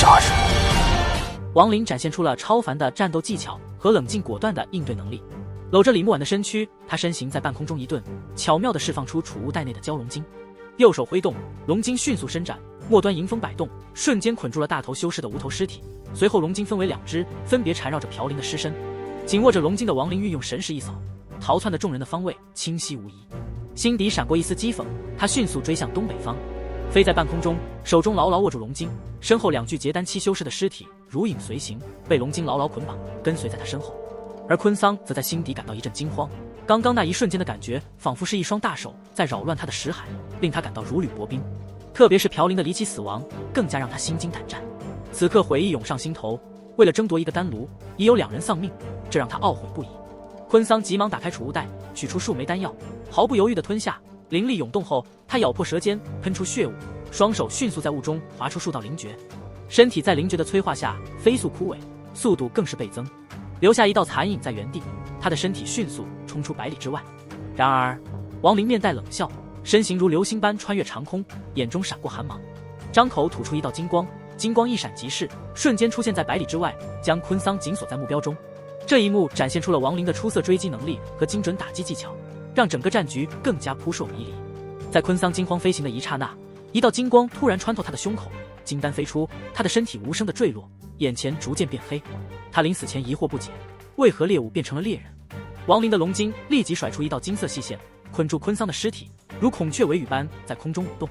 杀手。王林展现出了超凡的战斗技巧和冷静果断的应对能力。搂着李木婉的身躯，他身形在半空中一顿，巧妙地释放出储物袋内的蛟龙筋。右手挥动，龙筋迅速伸展，末端迎风摆动，瞬间捆住了大头修士的无头尸体。随后龙筋分为2只，分别缠绕着朴林的尸身。紧握着龙筋的王林运用神识一扫，逃窜的众人的方位清晰无疑。心底闪过一丝讥讽，他迅速追向东北方，飞在半空中，手中牢牢握住龙筋，身后2具结丹期修士的尸体如影随形，被龙筋牢牢捆绑，跟随在他身后。而昆桑则在心底感到一阵惊慌，刚刚那一瞬间的感觉，仿佛是一双大手在扰乱他的识海，令他感到如履薄冰。特别是朴林的离奇死亡，更加让他心惊胆战。此刻悔意涌上心头，为了争夺一个丹炉，已有2人丧命，这让他懊悔不已。昆桑急忙打开储物袋，取出数枚丹药，毫不犹豫地吞下。灵力涌动后，他咬破舌尖，喷出血雾，双手迅速在雾中划出数道灵诀，身体在灵诀的催化下飞速枯萎，速度更是倍增，留下一道残影在原地。他的身体迅速冲出百里之外。然而王林面带冷笑，身形如流星般穿越长空，眼中闪过寒芒，张口吐出一道金光，金光一闪即逝，瞬间出现在百里之外，将昆桑紧锁在目标中。这一幕展现出了王林的出色追击能力和精准打击技巧，让整个战局更加扑朔迷离。在昆桑惊慌飞行的一刹那，一道金光突然穿透他的胸口，金丹飞出，他的身体无声的坠落，眼前逐渐变黑。他临死前疑惑不解，为何猎物变成了猎人？王林的龙筋立即甩出一道金色细线，捆住昆桑的尸体，如孔雀尾羽般在空中舞动。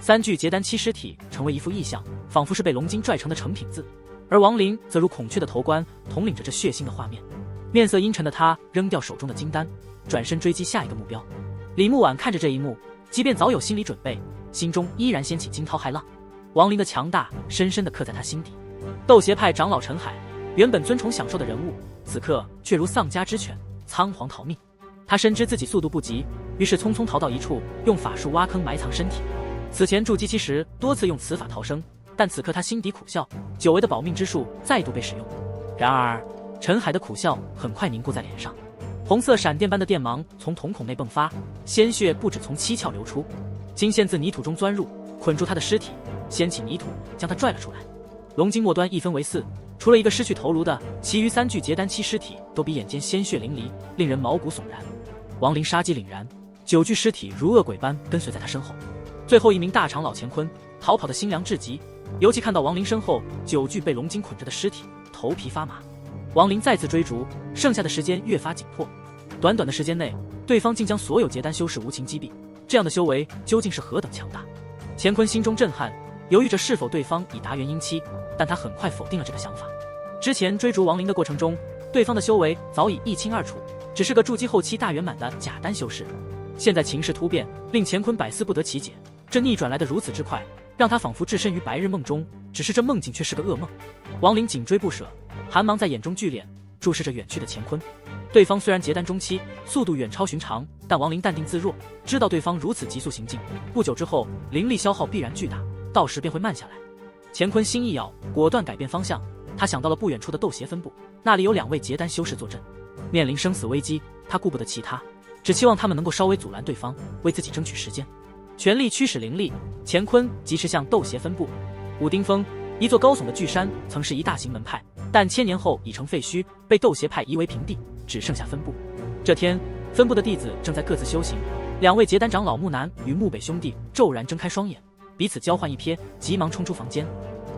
3具结丹期尸体成为一幅意象，仿佛是被龙筋拽成的成品字，而王林则如孔雀的头冠，统领着这血腥的画面。面色阴沉的他扔掉手中的金丹，转身追击下一个目标。李木婉看着这一幕，即便早有心理准备，心中依然掀起惊涛骇浪。王林的强大深深地刻在他心底。斗邪派长老陈海，原本尊崇享受的人物，此刻却如丧家之犬，仓皇逃命。他深知自己速度不及，于是匆匆逃到一处，用法术挖坑埋藏身体。此前筑基期时多次用此法逃生，但此刻他心底苦笑，久违的保命之术再度被使用。然而陈海的苦笑很快凝固在脸上，红色闪电般的电芒从瞳孔内迸发，鲜血不止从七窍流出，金线自泥土中钻入，捆住他的尸体，掀起泥土将他拽了出来。龙筋末端一分为4，除了一个失去头颅的，其余3具结丹期尸体都比眼间鲜血淋漓，令人毛骨悚然。王林杀机凛然，9具尸体如恶鬼般跟随在他身后。最后一名大长老乾坤逃跑的心凉至极，尤其看到王林身后9具被龙筋捆着的尸体，头皮发麻。王林再次追逐，剩下的时间越发紧迫。短短的时间内，对方竟将所有结丹修士无情击毙，这样的修为究竟是何等强大？乾坤心中震撼，犹豫着是否对方已达元婴期，但他很快否定了这个想法。之前追逐王林的过程中，对方的修为早已一清二楚，只是个筑基后期大圆满的假丹修士。现在情势突变，令乾坤百思不得其解，这逆转来得如此之快，让他仿佛置身于白日梦中，只是这梦境却是个噩梦。王林紧追不舍，寒芒在眼中聚敛，注视着远去的乾坤。对方虽然结丹中期，速度远超寻常，但王林淡定自若，知道对方如此急速行进，不久之后灵力消耗必然巨大，到时便会慢下来。乾坤心一咬，果断改变方向，他想到了不远处的斗邪分部，那里有2位结丹修士坐镇，面临生死危机，他顾不得其他，只期望他们能够稍微阻拦对方，为自己争取时间。全力驱使灵力，乾坤疾驰向斗邪分部。武丁峰，一座高耸的巨山，曾是一大型门派，但1000年后已成废墟，被斗邪派夷为平地，只剩下分部。这天，分部的弟子正在各自修行，2位结丹长老木南与木北兄弟骤然睁开双眼，彼此交换一瞥，急忙冲出房间。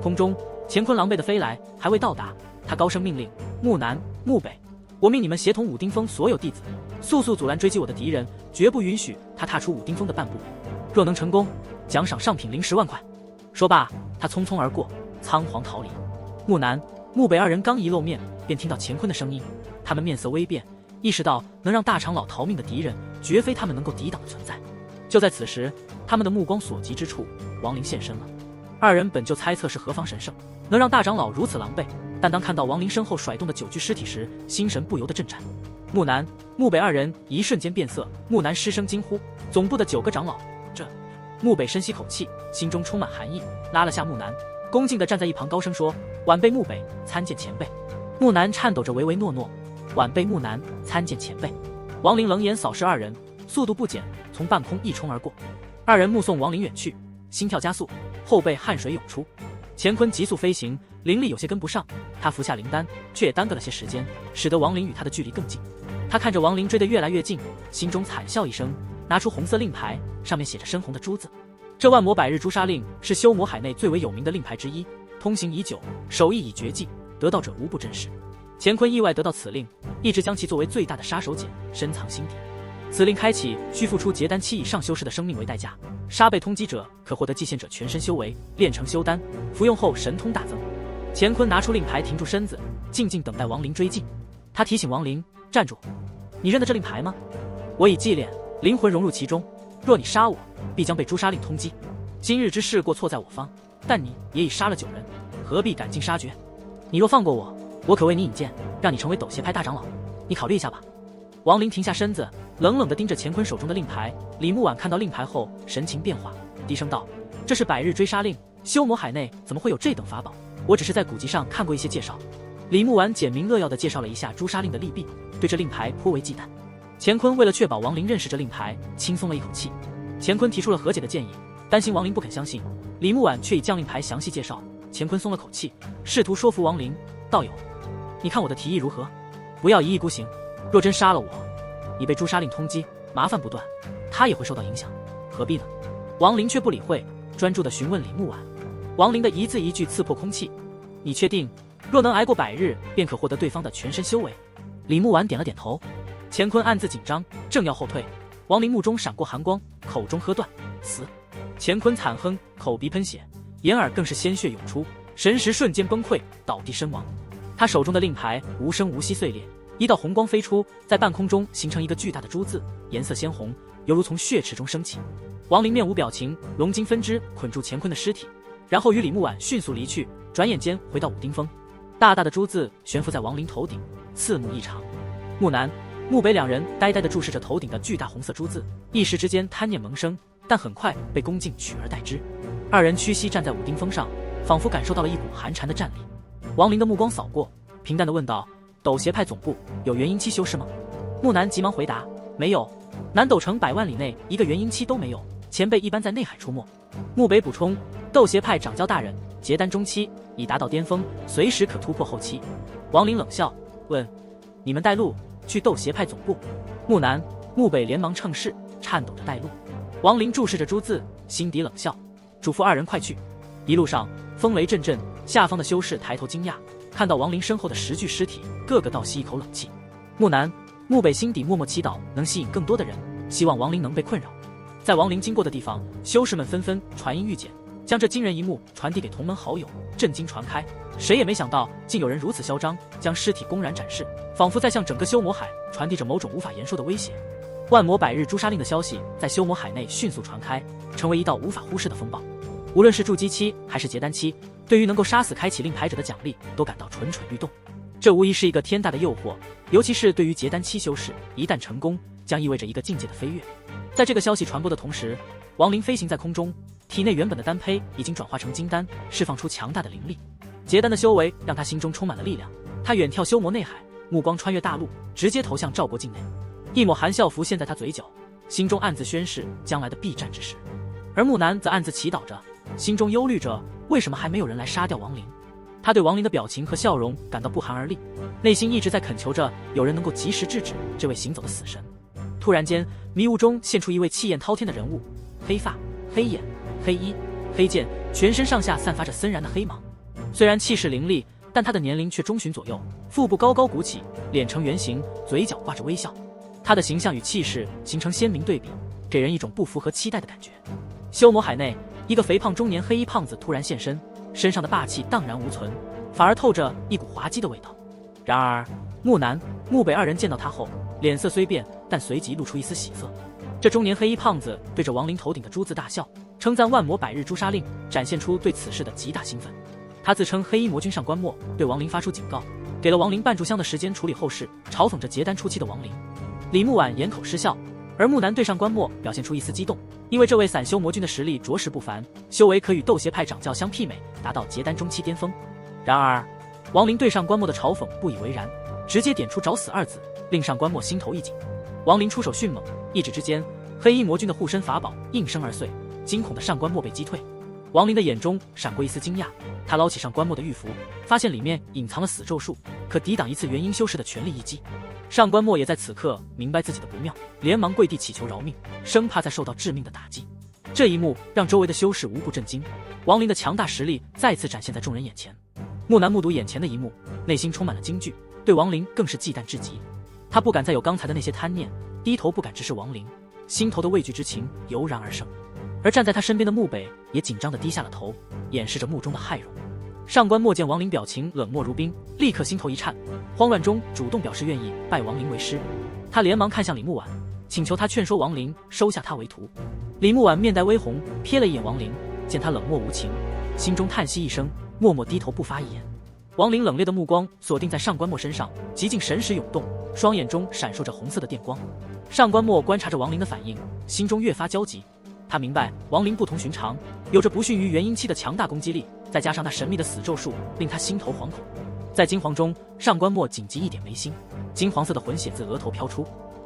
空中，乾坤狼狈地飞来，还未到达，他高声命令：木南、木北，我命你们协同武丁峰所有弟子，速速阻拦追击我的敌人，绝不允许他踏出武丁峰的半步。若能成功，奖赏上品0-10万块。说罢，他匆匆而过，仓皇逃离。木南、木北2人刚一露面，便听到乾坤的声音，他们面色微变，意识到能让大长老逃命的敌人，绝非他们能够抵挡的存在。就在此时，他们的目光所及之处，王林现身了。2人本就猜测是何方神圣，能让大长老如此狼狈，但当看到王林身后甩动的9具尸体时，心神不由得震颤。木南、木北2人一瞬间变色，木南失声惊呼：总部的9个长老！这……木北深吸口气，心中充满寒意，拉了下木南，恭敬地站在一旁高声说：晚辈木北参见前辈。木南颤抖着唯唯诺诺：晚辈木南参见前辈。王林冷眼扫视2人，速度不减，从半空一冲而过。2人目送王林远去，心跳加速，后背汗水涌出。乾坤急速飞行，灵力有些跟不上，他服下灵丹，却也耽搁了些时间，使得亡灵与他的距离更近。他看着亡灵追得越来越近，心中惨笑一声，拿出红色令牌，上面写着深红的珠字。这万魔百日诛杀令是修魔海内最为有名的令牌之一，通行已久，手艺已绝技，得道者无不珍视。乾坤意外得到此令，一直将其作为最大的杀手锏深藏心底。此令开启需付出结丹期以上修士的生命为代价，杀被通缉者可获得祭献者全身修为，炼成修丹，服用后神通大增。乾坤拿出令牌，停住身子，静静等待亡灵追近。他提醒亡灵站住，你认得这令牌吗？我已祭炼，灵魂融入其中，若你杀我，必将被诛杀令通缉。今日之事过错在我方，但你也已杀了9人，何必赶尽杀绝？你若放过我，我可为你引荐，让你成为斗邪派大长老，你考虑一下吧。亡灵停下身子，冷冷地盯着乾坤手中的令牌。李木婉看到令牌后，神情变化，低声道：“这是百日追杀令，修魔海内怎么会有这等法宝？我只是在古籍上看过一些介绍。”李木婉简明扼要地介绍了一下诛杀令的利弊，对这令牌颇为忌惮。乾坤为了确保亡灵认识这令牌，轻松了一口气。乾坤提出了和解的建议，担心亡灵不肯相信，李木婉却以将令牌详细介绍。乾坤松了口气，试图说服亡灵：“道友，你看我的提议如何？不要一意孤行。若真杀了我，你被诛杀令通缉，麻烦不断，他也会受到影响，何必呢？”亡灵却不理会，专注地询问李木婉。亡灵的一字一句刺破空气：“你确定？若能挨过100日，便可获得对方的全身修为。”李木婉点了点头。乾坤暗自紧张，正要后退，亡灵目中闪过寒光，口中喝断：“死！”乾坤惨哼，口鼻喷血，眼耳更是鲜血涌出，神识瞬间崩溃，倒地身亡。他手中的令牌无声无息碎裂，一道红光飞出，在半空中形成一个巨大的珠字，颜色鲜红，犹如从血池中升起。亡灵面无表情，龙筋分支捆住乾坤的尸体，然后与李木婉迅速离去，转眼间回到武丁峰。大大的珠字悬浮在亡灵头顶，刺目异常。木南、木北两人呆呆地注视着头顶的巨大红色珠字，一时之间贪念萌生，但很快被恭敬取而代之。二人屈膝站在武丁峰上，仿佛感受到了一股寒蝉的战力。亡灵的目光扫过，平淡地问道：“斗邪派总部有元婴期修士吗？”木南急忙回答：“没有，南斗城100万里内一个元婴期都没有，前辈一般在内海出没。”木北补充：“斗邪派掌教大人结丹中期，已达到巅峰，随时可突破后期。”亡灵冷笑问：“你们带路去斗邪派总部？”木南、木北连忙乘势，颤抖着带路。亡灵注视着珠字，心底冷笑，嘱咐二人快去。一路上风雷阵阵，下方的修士抬头惊讶，看到亡灵身后的10具尸体，个个倒吸一口冷气。木南、木北心底默默祈祷，能吸引更多的人，希望亡灵能被困扰。在亡灵经过的地方，修士们纷纷传音预检，将这惊人一幕传递给同门好友，震惊传开。谁也没想到，竟有人如此嚣张，将尸体公然展示，仿佛在向整个修魔海传递着某种无法言说的威胁。万魔百日诛杀令的消息在修魔海内迅速传开，成为一道无法忽视的风暴。无论是筑基期还是结丹期，对于能够杀死开启令牌者的奖励都感到蠢蠢欲动。这无疑是一个天大的诱惑，尤其是对于结丹期修士，一旦成功，将意味着一个境界的飞跃。在这个消息传播的同时，亡灵飞行在空中，体内原本的丹胚已经转化成金丹，释放出强大的灵力。结丹的修为让他心中充满了力量，他远眺修魔内海，目光穿越大陆，直接投向赵国境内。一抹含笑浮现在他嘴角，心中暗自宣示将来的必战之时。而木南则暗自祈祷着，心中忧虑着为什么还没有人来杀掉亡灵。他对亡灵的表情和笑容感到不寒而栗，内心一直在恳求着有人能够及时制止这位行走的死神。突然间，迷雾中现出一位气焰滔天的人物，黑发、黑眼、黑衣、黑剑，全身上下散发着森然的黑芒。虽然气势凌厉，但他的年龄却中旬左右，腹部高高鼓起，脸呈圆形，嘴角挂着微笑。他的形象与气势形成鲜明对比，给人一种不符合期待的感觉。修魔海内，一个肥胖中年黑衣胖子突然现身，身上的霸气荡然无存，反而透着一股滑稽的味道。然而木南、木北二人见到他后，脸色虽变，但随即露出一丝喜色。这中年黑衣胖子对着亡灵头顶的珠字大笑，称赞万魔百日诛杀令，展现出对此事的极大兴奋。他自称黑衣魔君上官墨，对亡灵发出警告，给了亡灵半炷香的时间处理后事，嘲讽着结丹初期的亡灵。李木婉掩口失笑，而木南对上官墨表现出一丝激动，因为这位散修魔君的实力着实不凡，修为可与斗邪派掌教相媲美，达到结丹中期巅峰。然而亡灵对上官墨的嘲讽不以为然，直接点出找死二字，令上官墨心头一紧。亡灵出手迅猛，一指之间，黑衣魔君的护身法宝应声而碎，惊恐的上官墨被击退。王林的眼中闪过一丝惊讶，他捞起上官墨的玉符，发现里面隐藏了死咒术，可抵挡一次元婴修士的全力一击。上官墨也在此刻明白自己的不妙，连忙跪地祈求饶命，生怕再受到致命的打击。这一幕让周围的修士无不震惊，王林的强大实力再次展现在众人眼前。木南目睹眼前的一幕，内心充满了惊惧，对王林更是忌惮至极。他不敢再有刚才的那些贪念，低头不敢直视王林，心头的畏惧之情油然而生。而站在他身边的木北也紧张地低下了头，掩饰着目中的骇容。上官墨见王林表情冷漠如冰，立刻心头一颤，慌乱中主动表示愿意拜王林为师。他连忙看向李木婉，请求他劝说王林收下他为徒。李木婉面带微红，瞥了一眼王林，见他冷漠无情，心中叹息一声，默默低头不发一言。王林冷冽的目光锁定在上官墨身上，极尽神识涌动，双眼中闪烁着红色的电光。上官墨观察着王林的反应，心中越发焦急。他明白王林不同寻常，有着不逊于元婴期的强大攻击力，再加上那神秘的死咒术，令他心头惶恐。在惊惶中，上官墨紧急一点眉心，金黄色的魂血自额头飘出。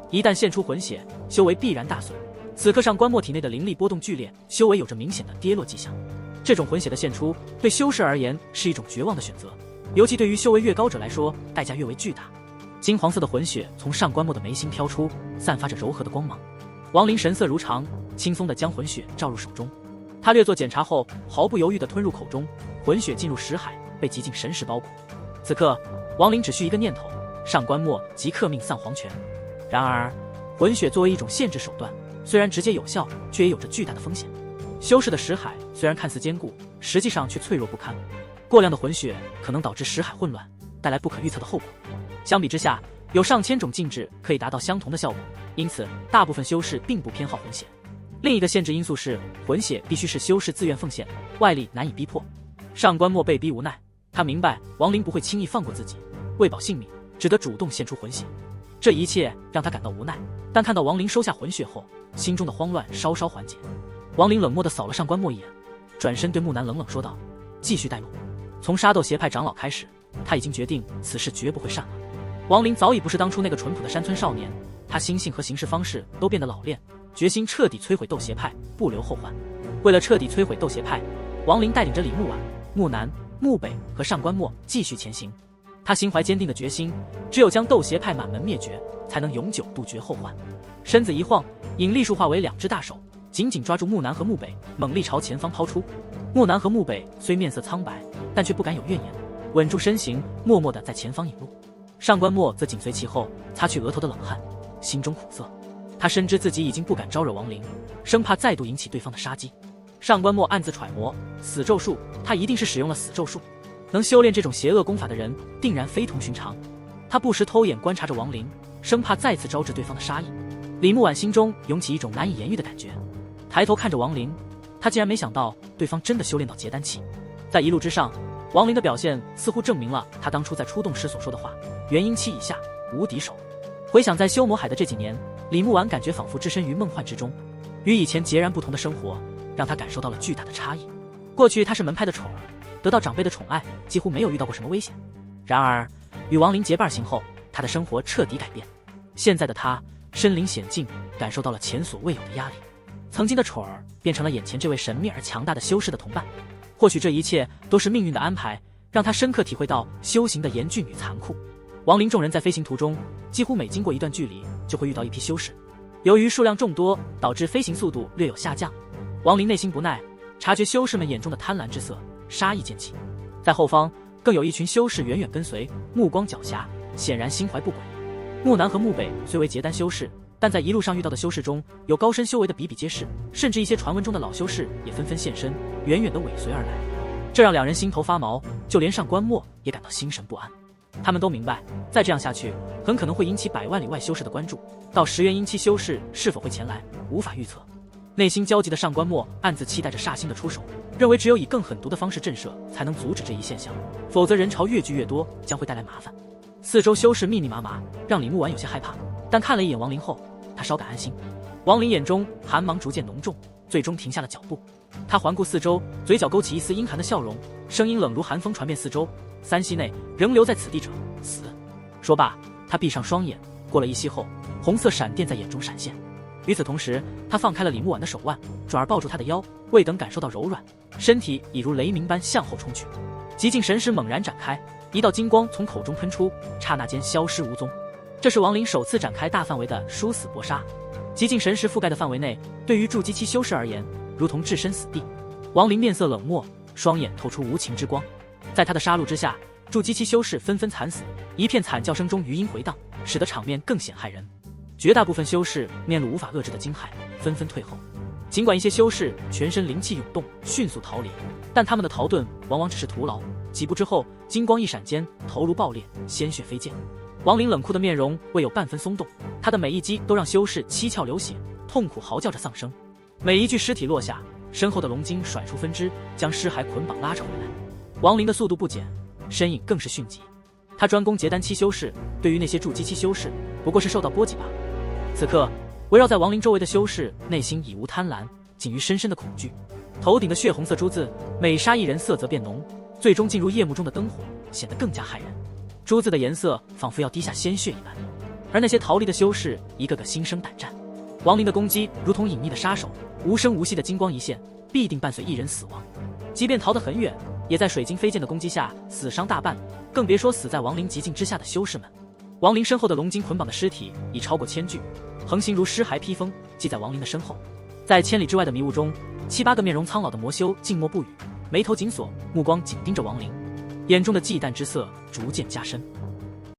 一旦现出魂血，修为必然大损。此刻上官墨体内的灵力波动剧烈，修为有着明显的跌落迹象。这种魂血的现出，对修士而言是一种绝望的选择，尤其对于修为越高者来说，代价越为巨大。金黄色的魂血从上官墨的眉心飘出，散发着柔和的光芒。王林神色如常，轻松地将魂血照入手中。他略作检查后，毫不犹豫地吞入口中，魂血进入识海，被极尽神识包裹。此刻，王林只需一个念头，上官墨即刻命丧黄泉。然而，魂血作为一种限制手段，虽然直接有效，却也有着巨大的风险。修士的识海虽然看似坚固，实际上却脆弱不堪。过量的魂血可能导致识海混乱，带来不可预测的后果。相比之下，有上千种禁制可以达到相同的效果，因此大部分修士并不偏好魂血。另一个限制因素是，魂血必须是修士自愿奉献，外力难以逼迫。上官墨被逼无奈，他明白王林不会轻易放过自己，为保性命，只得主动献出魂血。这一切让他感到无奈，但看到王林收下魂血后，心中的慌乱稍稍缓解。王林冷漠地扫了上官墨一眼，转身对木南冷冷说道：“继续带路。”从沙斗邪派长老开始，他已经决定此事绝不会善了。王林早已不是当初那个淳朴的山村少年，他心性和行事方式都变得老练，决心彻底摧毁斗邪派，不留后患。为了彻底摧毁斗邪派，王林带领着李木婉、木南、木北和上官墨继续前行。他心怀坚定的决心，只有将斗邪派满门灭绝，才能永久杜绝后患。身子一晃，引力术化为两只大手，紧紧抓住木南和木北，猛力朝前方抛出。木南和木北虽面色苍白，但却不敢有怨言，稳住身形，默默地在前方引路。上官墨则紧随其后，擦去额头的冷汗，心中苦涩。他深知自己已经不敢招惹王林，生怕再度引起对方的杀机。上官墨暗自揣摩，死咒术，他一定是使用了死咒术。能修炼这种邪恶功法的人，定然非同寻常。他不时偷眼观察着王林，生怕再次招致对方的杀意。李木婉心中涌起一种难以言喻的感觉，抬头看着王林，他竟然没想到对方真的修炼到结丹期。在一路之上，王林的表现似乎证明了他当初在出动时所说的话：元婴期以下无敌手。回想在修魔海的这几年，李木婉感觉仿佛置身于梦幻之中，与以前截然不同的生活让他感受到了巨大的差异。过去他是门派的宠儿，得到长辈的宠爱，几乎没有遇到过什么危险。然而与王林结伴行后，他的生活彻底改变。现在的他身临险境，感受到了前所未有的压力。曾经的宠儿变成了眼前这位神秘而强大的修士的同伴。或许这一切都是命运的安排，让他深刻体会到修行的严峻与残酷。王林众人在飞行途中，几乎每经过一段距离就会遇到一批修士，由于数量众多，导致飞行速度略有下降。王林内心不耐，察觉修士们眼中的贪婪之色，杀意渐起。在后方更有一群修士远远跟随，目光狡黠，显然心怀不轨。木南和木北虽为结丹修士，但在一路上遇到的修士中，有高深修为的比比皆是，甚至一些传闻中的老修士也纷纷现身，远远的尾随而来。这让两人心头发毛，就连上官墨也感到心神不安。他们都明白，再这样下去，很可能会引起百万里外修士的关注，到10元婴期修士是否会前来，无法预测。内心焦急的上官墨暗自期待着煞星的出手，认为只有以更狠毒的方式震慑，才能阻止这一现象，否则人潮越聚越多，将会带来麻烦。四周修士密密麻麻，让李木婉有些害怕，但看了一眼王林后，他稍感安心。王林眼中寒芒逐渐浓重，最终停下了脚步。他环顾四周，嘴角勾起一丝阴寒的笑容，声音冷如寒风传遍四周：3息内仍留在此地者，死。说罢，他闭上双眼，过了1息后，红色闪电在眼中闪现。与此同时，他放开了李木婉的手腕，转而抱住她的腰，未等感受到柔软，身体已如雷鸣般向后冲去。极尽神识猛然展开，一道金光从口中喷出，刹那间消失无踪。这是亡灵首次展开大范围的殊死搏杀。极尽神识覆盖的范围内，对于筑基期修士而言，如同置身死地。亡灵面色冷漠，双眼透出无情之光。在他的杀戮之下，筑基期修士纷纷惨死，一片惨叫声中余音回荡，使得场面更显骇人。绝大部分修士面露无法遏制的惊骇，纷纷退后。尽管一些修士全身灵气涌动，迅速逃离，但他们的逃遁往往只是徒劳。几步之后，金光一闪间，头颅爆裂，鲜血飞溅。亡灵冷酷的面容未有半分松动，他的每一击都让修士七窍流血，痛苦嚎叫着丧生。每一具尸体落下，身后的龙筋甩出分支，将尸骸捆绑拉扯回来。亡灵的速度不减，身影更是迅疾。他专攻结丹期修士，对于那些筑基期修士不过是受到波及罢了。此刻围绕在亡灵周围的修士内心已无贪婪，仅余深深的恐惧。头顶的血红色珠子每杀一人色泽变浓，最终进入夜幕中的灯火显得更加骇人。珠子的颜色仿佛要滴下鲜血一般，而那些逃离的修士一个个心生胆战。亡灵的攻击如同隐匿的杀手，无声无息的金光一现，必定伴随一人死亡。即便逃得很远，也在水晶飞剑的攻击下死伤大半，更别说死在亡灵极境之下的修士们。亡灵身后的龙筋捆绑的尸体已超过1000具，横行如尸骸披风，系在亡灵的身后。在千里之外的迷雾中，7、8个面容苍老的魔修静默不语，眉头紧锁，目光紧盯着亡灵，眼中的忌惮之色逐渐加深。